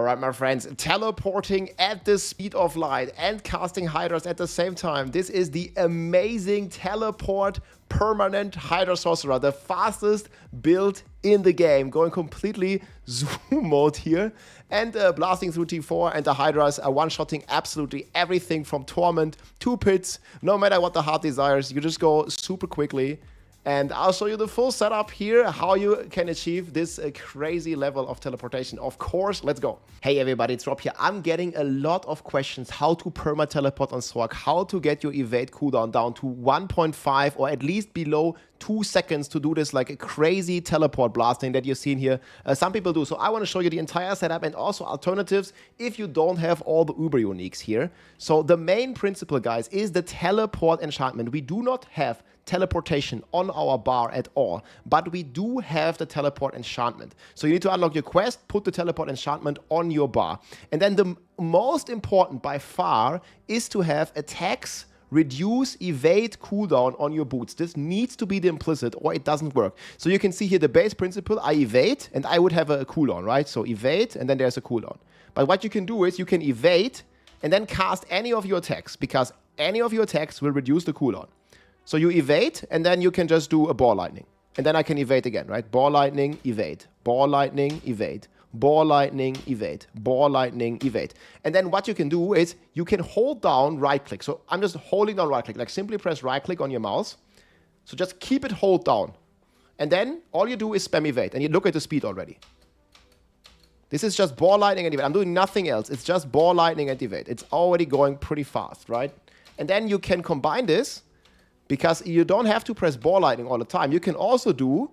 Alright, my friends, teleporting at the speed of light and casting Hydras at the same time. This is the amazing teleport permanent Hydra Sorcerer, the fastest build in the game. Going completely zoom mode here and blasting through T4, and the Hydras are one-shotting absolutely everything from Torment to Pits. No matter what the heart desires, you just go super quickly. And I'll show you the full setup here, how you can achieve this crazy level of teleportation. Of course, let's go. Hey everybody, it's Rob here. I'm getting a lot of questions how to perma teleport on Sorc, how to get your evade cooldown down to 1.5 or at least below 2 seconds to do this like a crazy teleport blasting that you've seen here. Some people do. So I want to show you the entire setup and also alternatives if you don't have all the Uber uniques here. So the main principle, guys, is the teleport enchantment. We do not have teleportation on our bar at all, but we do have the teleport enchantment. So you need to unlock your quest, put the teleport enchantment on your bar. And then the most important by far is to have attacks reduce evade cooldown on your boots. This needs to be the implicit or it doesn't work. So you can see here the base principle, I evade and I would have a cooldown, right? So evade and then there's a cooldown. But what you can do is you can evade and then cast any of your attacks, because any of your attacks will reduce the cooldown. So you evade, and then you can just do a ball lightning. And then I can evade again, right? Ball lightning, evade. Ball lightning, evade. Ball lightning, evade. Ball lightning, evade. And then what you can do is you can hold down right click. So I'm just holding down right click. Like simply press right click on your mouse. So just keep it hold down. And then all you do is spam evade. And you look at the speed already. This is just ball lightning and evade. I'm doing nothing else. It's just ball lightning and evade. It's already going pretty fast, right? And then you can combine this, because you don't have to press ball lightning all the time. You can also do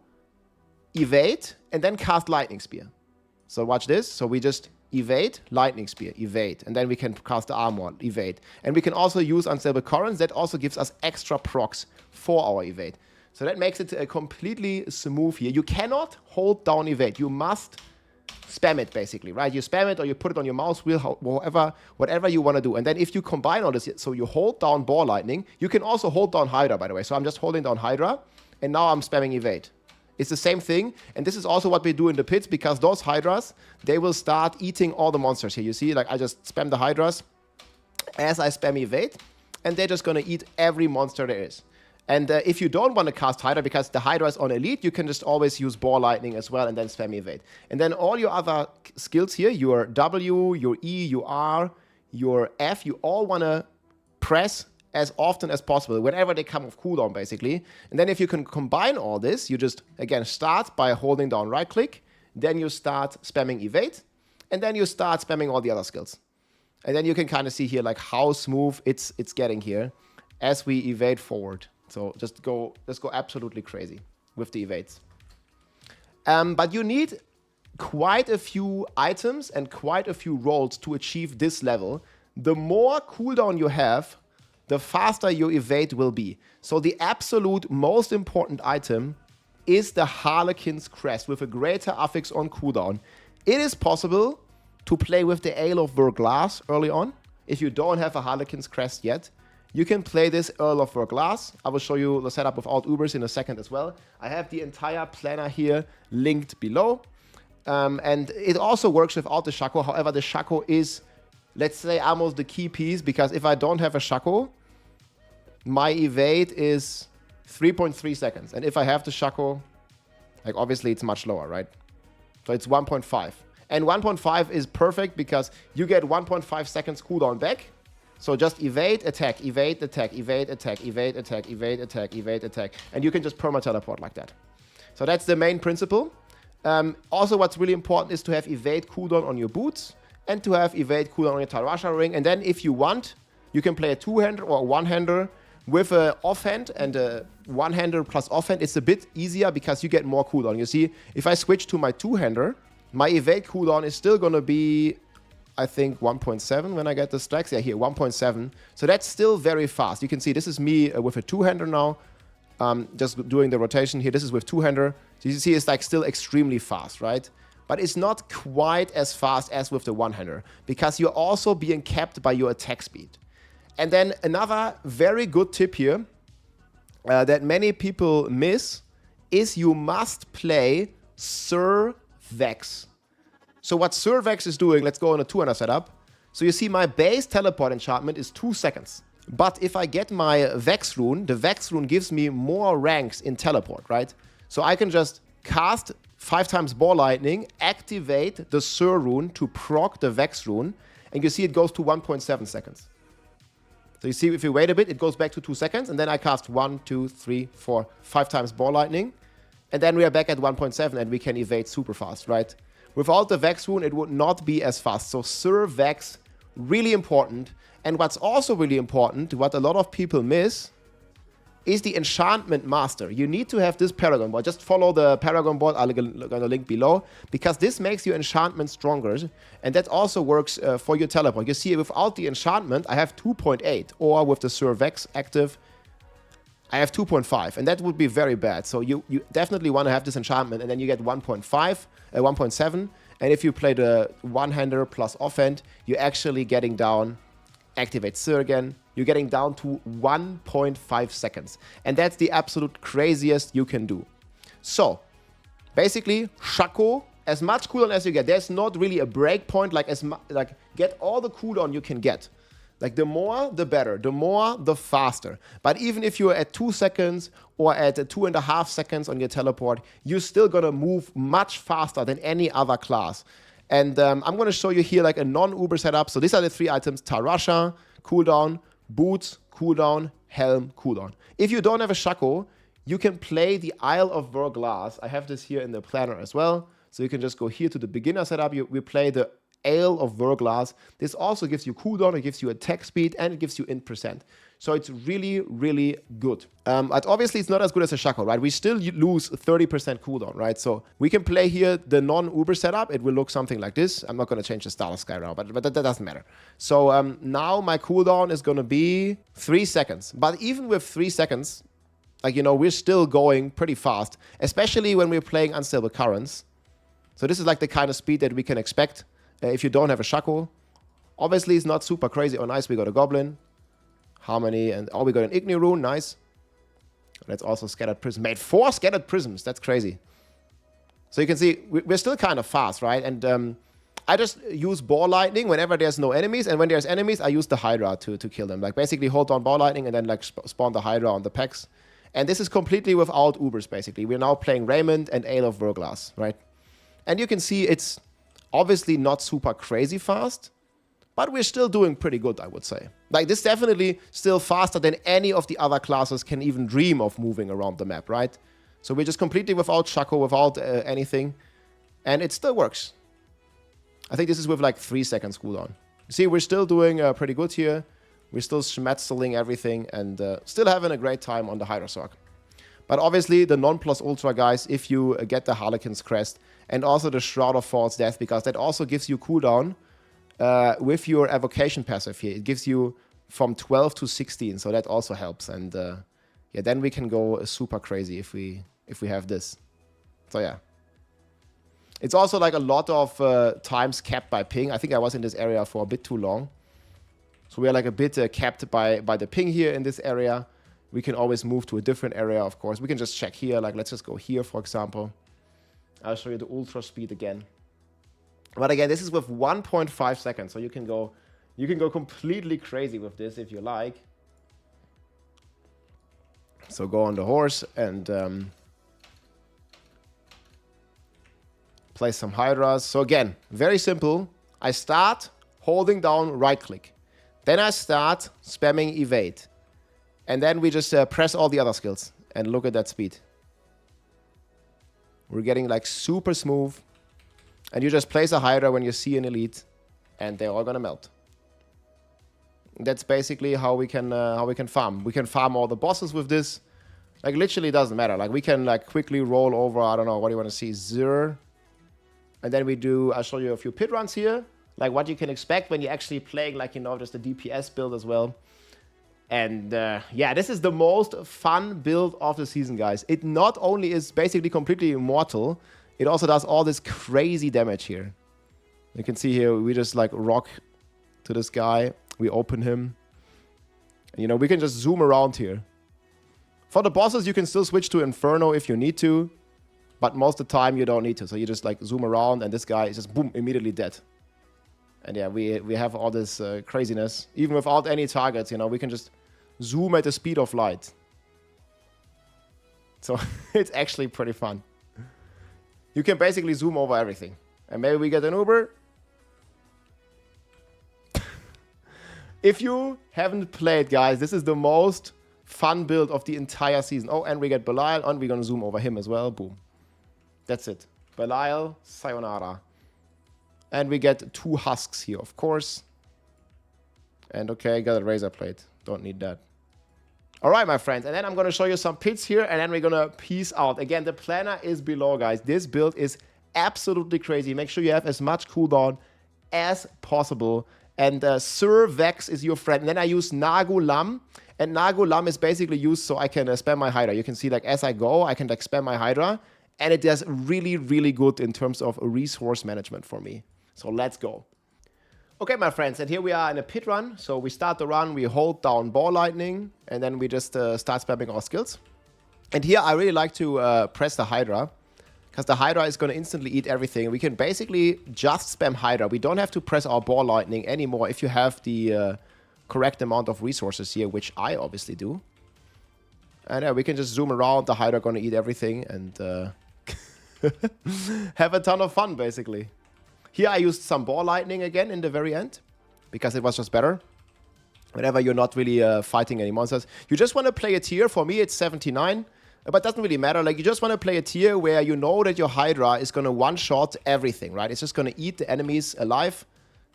evade and then cast lightning spear. So watch this. So we just evade, lightning spear, evade. And then we can cast the armor, evade. And we can also use unstable currents. That also gives us extra procs for our evade. So that makes it completely smooth here. You cannot hold down evade. You must spam it basically, right? You spam it or you put it on your mouse wheel, whatever you want to do. And then if you combine all this, so you hold down ball lightning, you can also hold down Hydra, by the way. So I'm just holding down Hydra and now I'm spamming evade. It's the same thing. And this is also what we do in the pits, because those Hydras, they will start eating all the monsters here. You see, like I just spam the Hydras as I spam evade, and they're just going to eat every monster there is. And if you don't want to cast Hydra, because the Hydra is on Elite, you can just always use Ball Lightning as well and then spam evade. And then all your other skills here, your W, your E, your R, your F, you all want to press as often as possible, whenever they come off cooldown, basically. And then if you can combine all this, you just, again, start by holding down right-click, then you start spamming evade, and then you start spamming all the other skills. And then you can kind of see here, like, how smooth it's getting here as we evade forward. So just go absolutely crazy with the evades. But you need quite a few items and quite a few rolls to achieve this level. The more cooldown you have, the faster your evade will be. So the absolute most important item is the Harlequin's Crest with a greater affix on cooldown. It is possible to play with the Ale of Verglas early on. If you don't have a Harlequin's Crest yet, you can play this Earl of Verglas. I will show you the setup without Ubers in a second as well. I have the entire planner here linked below. And it also works without the Shaco. However, the Shaco is, let's say, almost the key piece, because if I don't have a Shaco, my evade is 3.3 seconds. And if I have the Shaco, like obviously it's much lower, right? So it's 1.5. And 1.5 is perfect because you get 1.5 seconds cooldown back. So just evade, attack, evade, attack, evade, attack, evade, attack, evade, attack, evade, attack. And you can just perma teleport like that. So that's the main principle. Also, what's really important is to have evade cooldown on your boots and to have evade cooldown on your Tarasha ring. And then if you want, you can play a two-hander or a one-hander with an offhand and a one-hander plus offhand. It's a bit easier because you get more cooldown. You see, if I switch to my two-hander, my evade cooldown is still going to be, I think, 1.7 when I get the stacks. Yeah, here, 1.7. So that's still very fast. You can see this is me with a two-hander now. Just doing the rotation here. This is with two-hander. So you see it's like still extremely fast, right? But it's not quite as fast as with the one-hander because you're also being capped by your attack speed. And then another very good tip here that many people miss is you must play Sir Vex. So what Survex is doing, let's go on a 200 setup. So you see my base teleport enchantment is 2 seconds. But if I get my Vex rune, the Vex rune gives me more ranks in teleport, right? So I can just cast 5 times Ball Lightning, activate the Sur rune to proc the Vex rune, and you see it goes to 1.7 seconds. So you see if you wait a bit, it goes back to 2 seconds, and then I cast 1, 2, 3, 4, 5 times Ball Lightning, and then we are back at 1.7 and we can evade super fast, right? Without the Vex rune, it would not be as fast. So Sur Vex, really important. And what's also really important, what a lot of people miss, is the Enchantment Master. You need to have this Paragon Ball. Just follow the Paragon Ball, I'm gonna link below, because this makes your enchantment stronger, and that also works for your teleport. You see, without the enchantment, I have 2.8, or with the Sur Vex active, I have 2.5, and that would be very bad. So you definitely want to have this enchantment, and then you get 1.7, and if you play the one-hander plus offhand, you're actually getting down, activate Sur again, you're getting down to 1.5 seconds. And that's the absolute craziest you can do. So, basically, Shaco, as much cooldown as you get. There's not really a break point, like get all the cooldown you can get. Like the more, the better. The more, the faster. But even if you're at 2 seconds or at 2.5 seconds on your teleport, you're still gonna move much faster than any other class. And I'm gonna show you here like a non-Uber setup. So these are the 3 items: Tarasha, cooldown; Boots, cooldown; Helm, cooldown. If you don't have a Shaco, you can play the Isle of Verglas. I have this here in the planner as well. So you can just go here to the beginner setup. We play the Isle of Verglas. This also gives you cooldown, it gives you attack speed, and it gives you int percent. So it's really, really good. But obviously it's not as good as a Shaco, right? We still lose 30% cooldown, right? So we can play here the non-Uber setup. It will look something like this. I'm not going to change the Starter Sky now, but that doesn't matter. So now my cooldown is going to be 3 seconds. But even with 3 seconds, like, you know, we're still going pretty fast, especially when we're playing Unstable Currents. So this is like the kind of speed that we can expect if you don't have a Shaco. Obviously, it's not super crazy. Oh, nice, we got a Goblin. Harmony, and oh, we got an Igni rune, nice. Let's also Scattered Prism. Made 4 Scattered Prisms, that's crazy. So you can see, we're still kind of fast, right? And I just use Ball Lightning whenever there's no enemies, and when there's enemies, I use the Hydra to kill them. Like, basically hold down Ball Lightning and then like spawn the Hydra on the packs. And this is completely without Ubers, basically. We're now playing Raymond and Ale of Verglas, right? And you can see it's obviously not super crazy fast, but we're still doing pretty good, I would say. Like, this definitely still faster than any of the other classes can even dream of moving around the map, right? So we're just completely without Shaco, without anything, and it still works. I think this is with like 3 seconds cooldown. You see, we're still doing pretty good here. We're still schmetzeling everything and still having a great time on the Hydra Sorc. But obviously, the non-plus ultra, guys, if you get the Harlequin's Crest and also the Shroud of False Death, because that also gives you cooldown with your evocation passive here. It gives you from 12 to 16, so that also helps. And yeah, then we can go super crazy if we have this. So yeah. It's also like a lot of times capped by ping. I think I was in this area for a bit too long. So we are like a bit capped by the ping here in this area. We can always move to a different area, of course. We can just check here. Like, let's just go here, for example. I'll show you the ultra speed again. But again, this is with 1.5 seconds, so you can go completely crazy with this if you like. So go on the horse and play some Hydras. So again, very simple. I start holding down right click. Then I start spamming evade. And then we just press all the other skills and look at that speed. We're getting like super smooth. And you just place a Hydra when you see an elite, and they're all gonna melt. That's basically how we can farm. We can farm all the bosses with this. Like, literally doesn't matter. Like, we can like quickly roll over, I don't know, what do you want to see, Zur. And then we do, I'll show you a few pit runs here. Like what you can expect when you're actually playing, like, you know, just a DPS build as well. And yeah, this is the most fun build of the season, guys. It not only is basically completely immortal, it also does all this crazy damage here. You can see here, we just like rock to this guy. We open him. And, you know, we can just zoom around here. For the bosses, you can still switch to Inferno if you need to. But most of the time you don't need to. So you just like zoom around and this guy is just boom, immediately dead. And yeah, we have all this craziness. Even without any targets, you know, we can just zoom at the speed of light. So it's actually pretty fun. You can basically zoom over everything. And maybe we get an Uber. If you haven't played, guys, this is the most fun build of the entire season. Oh, and we get Belial, and we're going to zoom over him as well. Boom. That's it. Belial, sayonara. And we get 2 husks here, of course. And okay, got a razor plate. Don't need that. All right, my friends. And then I'm going to show you some pits here, and then we're going to peace out. Again, the planner is below, guys. This build is absolutely crazy. Make sure you have as much cooldown as possible. And Sir Vex is your friend. And then I use Nagu Lam. And Nagu Lam is basically used so I can spam my Hydra. You can see, like, as I go, I can, like, spam my Hydra. And it does really, really good in terms of resource management for me. So let's go. Okay, my friends, and here we are in a pit run. So we start the run, we hold down Ball Lightning, and then we just start spamming our skills. And here I really like to press the Hydra, because the Hydra is going to instantly eat everything. We can basically just spam Hydra. We don't have to press our Ball Lightning anymore if you have the correct amount of resources here, which I obviously do. And yeah, we can just zoom around. The Hydra going to eat everything and have a ton of fun, basically. Here I used some Ball Lightning again in the very end, because it was just better. Whenever you're not really fighting any monsters. You just want to play a tier. For me, it's 79. But it doesn't really matter. Like, you just want to play a tier where you know that your Hydra is going to one-shot everything, right? It's just going to eat the enemies alive.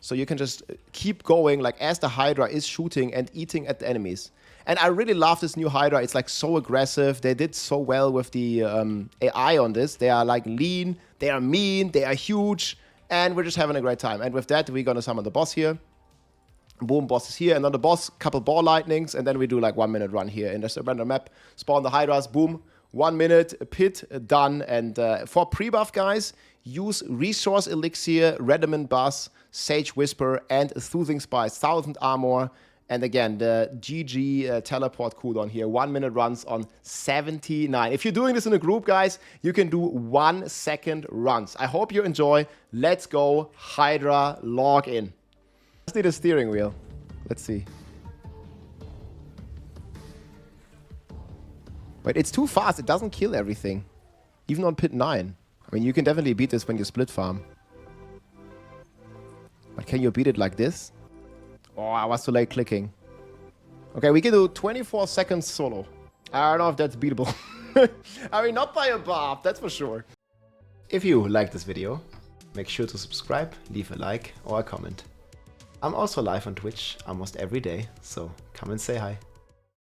So you can just keep going, like, as the Hydra is shooting and eating at the enemies. And I really love this new Hydra. It's, like, so aggressive. They did so well with the AI on this. They are, like, lean. They are mean. They are huge. And we're just having a great time. And with that, we're going to summon the boss here. Boom, boss is here. And on the boss, couple Ball Lightnings. And then we do like 1 minute run here in this random map. Spawn the Hydras. Boom. 1 minute. Pit. Done. And for pre-buff, guys, use Resource Elixir, Redimant Buzz, Sage Whisper, and Soothing Spice. 1000 armor. And again, the GG teleport cooldown here. 1 minute runs on 79. If you're doing this in a group, guys, you can do 1 second runs. I hope you enjoy. Let's go. Hydra, log in. Just need a steering wheel. Let's see. Wait, it's too fast. It doesn't kill everything. Even on pit 9. I mean, you can definitely beat this when you split farm. But can you beat it like this? Oh, I was too late clicking. Okay, we can do 24 seconds solo. I don't know if that's beatable. I mean, not by a Barb, that's for sure. If you like this video, make sure to subscribe, leave a like or a comment. I'm also live on Twitch almost every day, so come and say hi.